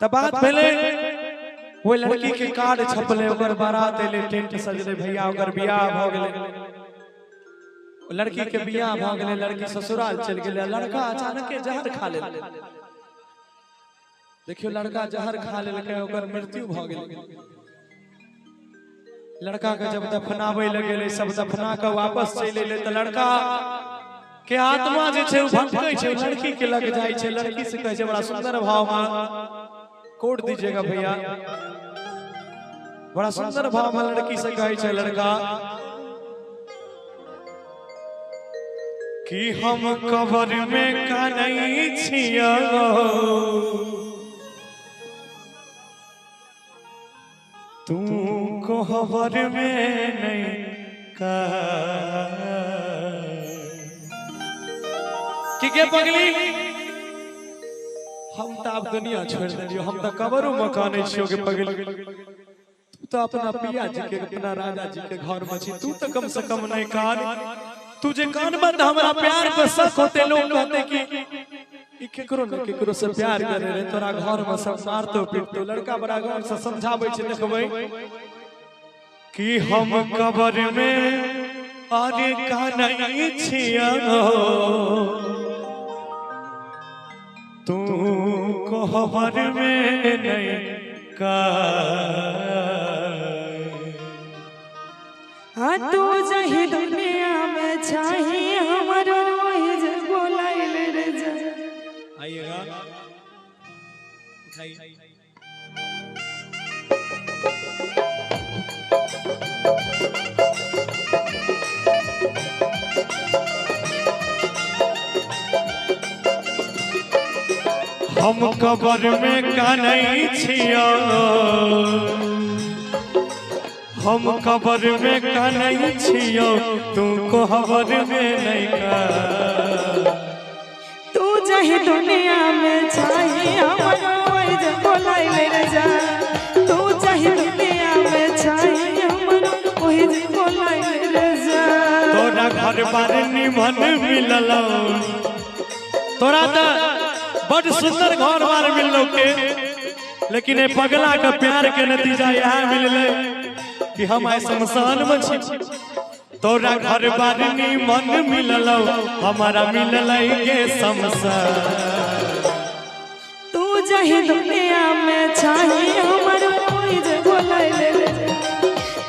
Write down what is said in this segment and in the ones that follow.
तब बात पहले वो लड़की के कार्ड छपले ओकर बारात एले टेंट सजले भैया ओकर बियाह भ गेले लड़की के बियाह भ गेले लड़की ससुराल चल गेले लड़का अचानक के जहर खा लेले देखियो लड़का जहर खा लेलकै ओकर मृत्यु भ गेले लड़का के जब दफनावे लगेले सब दफना के वापस चल एले त लड़का के आत्मा जे छे भटकै छे लड़की के लग जाय छे लड़की से कहे छे बड़ा सुंदर भाव में कोड दीजिएगा भैया बड़ा सुंदर भाव में लड़की से कहे छे लड़का कि हम कबर में का नहीं छिया तू कोहबर में नहीं का कि के पगली हम तो अब दुनिया छोड़ दियो हम तो कबरो मकान छियो के पगली तू तो अपना पिया जी के अपना राजा जी के घर में छी तू तो कम से कम नहीं कान तुझे कान बंद हमरा प्यार पे शक होते लोग कहते कि केकरो न केकरो से प्यार करे रे तोरा घर में सब मारतो पीटतो लड़का बड़ा गौर से समझाबै छै देखबै कि हम कबर में आरे का नहीं छिया तू कोहबर में नहीं का हाँ तू जही दुनिया में चाहिए हमारो वही जे बोलाइले रे जा आइएगा उठाइए हम कबर में का नहीं छिया हम कबर में का नहीं छियो तू कोहबर में नहीं का तू जही दुनिया में चाहिए हमारो वही जे बोलाइले रे जा तू जही दुनिया में चाहिए हमारो वही जे बोलाइले रे जा तोरा घर बार निमन मिलल तोरा तो बड़ सुंदर घर बार मिललो के लेकिन ए पगला का प्यार के नतीजा यह मिलले कि हम आए शमशान में छी तोरा घर बार निमन मिलल हमारा मिलल के शमशान तू जही दुनिया में चाहिए हमारो वही जे बोलाइले रे जा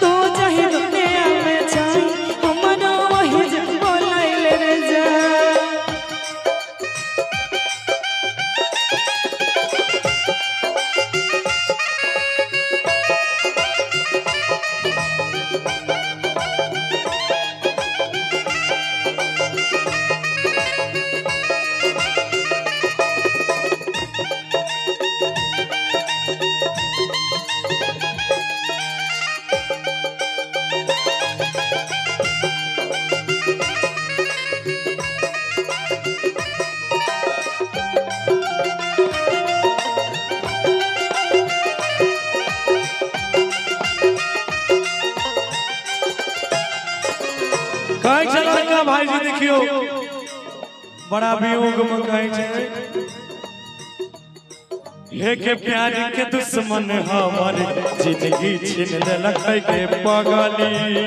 तू जही दुनिया में चाहिए हमारो वही जे बोलाइले रे जा कहे छे लड़का भाई जी देखियो बड़ा वियोग में कहे छे हे के प्यार के दुश्मन हमर जिंदगी छीन लेलक के पगली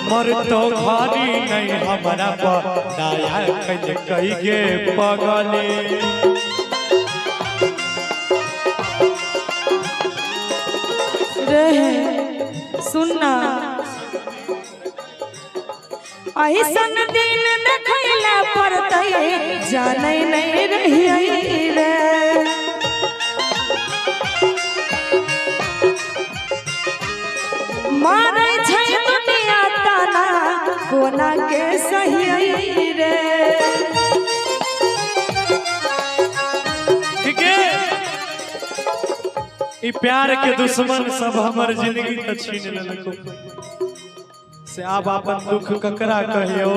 मर तो भारी नहीं हमारा दया कही के पगली रहे सुनना ऐसन दिन देखैला पड़तै जानै नहीं रही रे मारै छै दुनिया ताना कोना के सही रे ठीक है ई प्यार के दुश्मन सब हमर जिंदगी त छीन लेलको से आप अपन दुख ककरा कहियो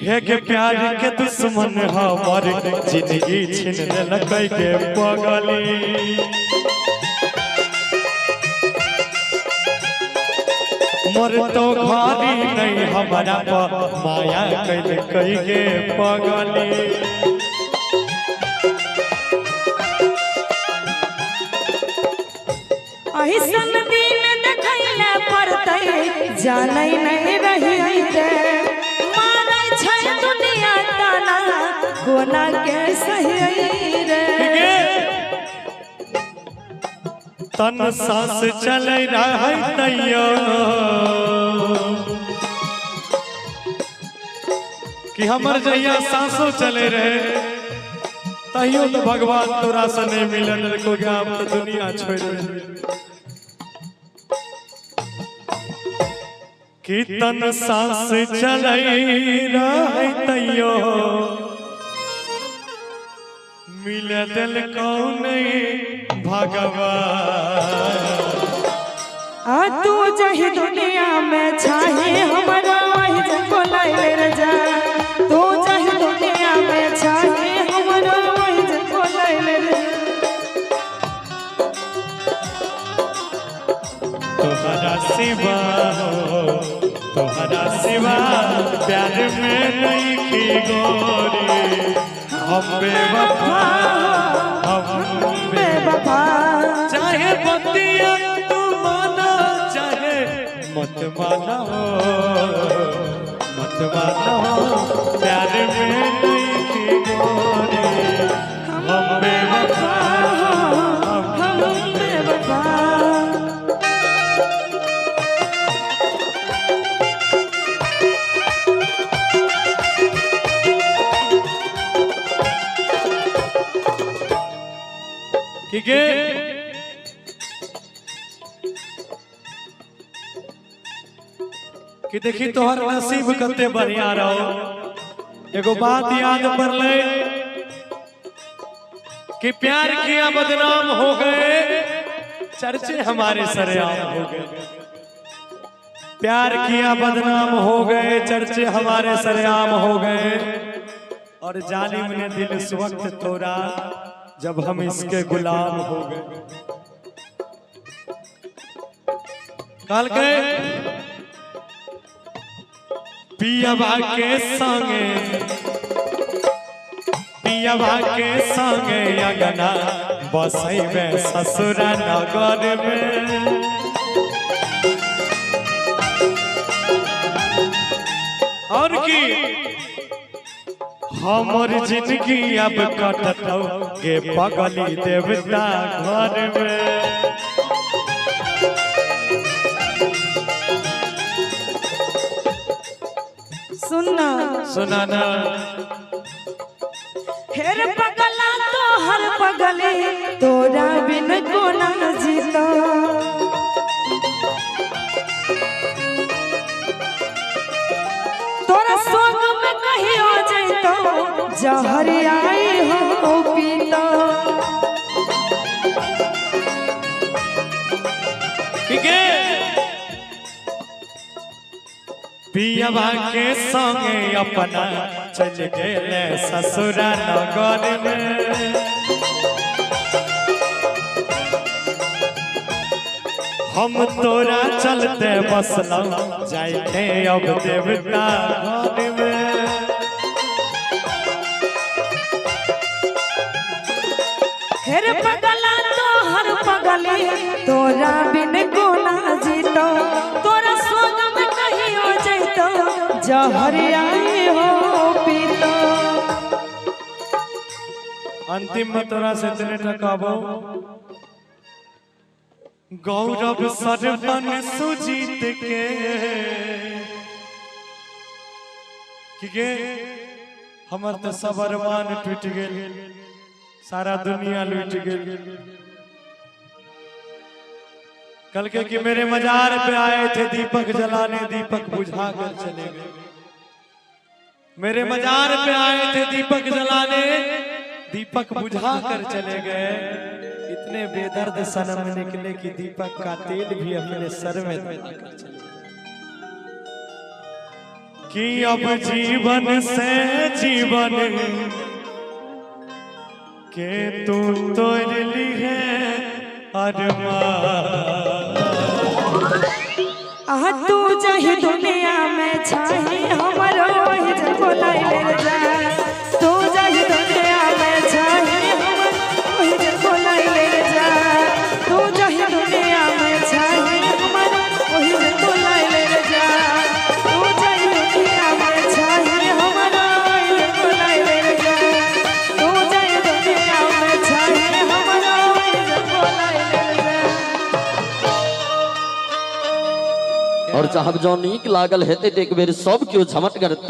हे के प्यार के दुश्मन हमर जिंदगी छीन लेलक के पगली मोर तो घरी नहीं हमारा माया कैल कई गे पगली। ऐसन दिन देखैले पड़तै जानै नहीं रही रे मारै छै दुनिया ताना कोना के सही रे। तन सांस चलै रहै तैयो कि हमर जहिया सांसो चले रहे तहियो तो भगवान तोरा से नहीं मिलन को गाम तो दुनिया छोड़ कि तन सांस चलै रहै तैयो मिले दिल कौन भगवान। तू जही दुनिया में छाही हमारा वही बोलाई रे जा। तू जही दुनिया में छाही हमारा वही बोलाई रे जा। तोहरा सिवा तोहरा सिवा प्यार में नहीं की गोरी हम बेवफा चाहे बतिया तू माना चाहे मत माना हो प्यार में नहीं की गोरी हम बेवफा कि देखी तोहर नसीब कते बढ़िया रहो। एगो बात याद पड़ले कि प्यार किया बदनाम हो गए चर्चे हमारे सरेआम हो गए। प्यार किया बदनाम हो गए चर्चे हमारे सरेआम हो गए और जालिम ने दिल इस वक्त तोड़ा जब हम इसके गुलाम हो गए। कल के पियवा के संगे अगना बसैबे ससुरा नगर में। और की हमर जिंदगी अब कटतौ गे पगली देवता घर में। सुना ना हेर पगला तो हर पगले तोरा बिन कोना जीता। तोरा संग में कहीं हो जैतो जहर आई हो पीता। पियवा के संगे अपना चल गए ससुरा नगर में। हम तोरा चलते बसलौ जाइके अब देवता घर में। हेर पगला तो हर पगले तोरा बिन कोना जीतो। तोरा संग में कहीं हो जैतो जहर आई हो पीतो। अंतिम में तोरा से इतने टकाबो गौरव सरवन सुजीत के हमर तो सब अरमान टूट गेल सारा दुनिया लूट गेल। कल के कि मेरे मजार पे आए थे दीपक जलाने दीपक बुझा कर चले गए। मेरे मजार पे आए थे दीपक जलाने दीपक बुझा कर चले गए। इतने बेदर्द सनम निकले कि दीपक का तेल भी अपने सर में कर चले कि अब जीवन से जीवन के तू तोड़ ली है अरमान। आ तू जही दुनिया में छाई हमरो वही जे बोलाई ले जा तू जही दुनिया में छाई हमरो वही जे बोलाई ले जा तू जही दुनिया में छाई हमरो वही जे बोलाई ले जा तू जही दुनिया में छाई हमरो वही जे बोलाई ले जा तू जही दुनिया में छाई हमरो वही जे बोलाई ले जा। और चाहब जो नीक लागल हेते एक बेर सब क्यों झमट कर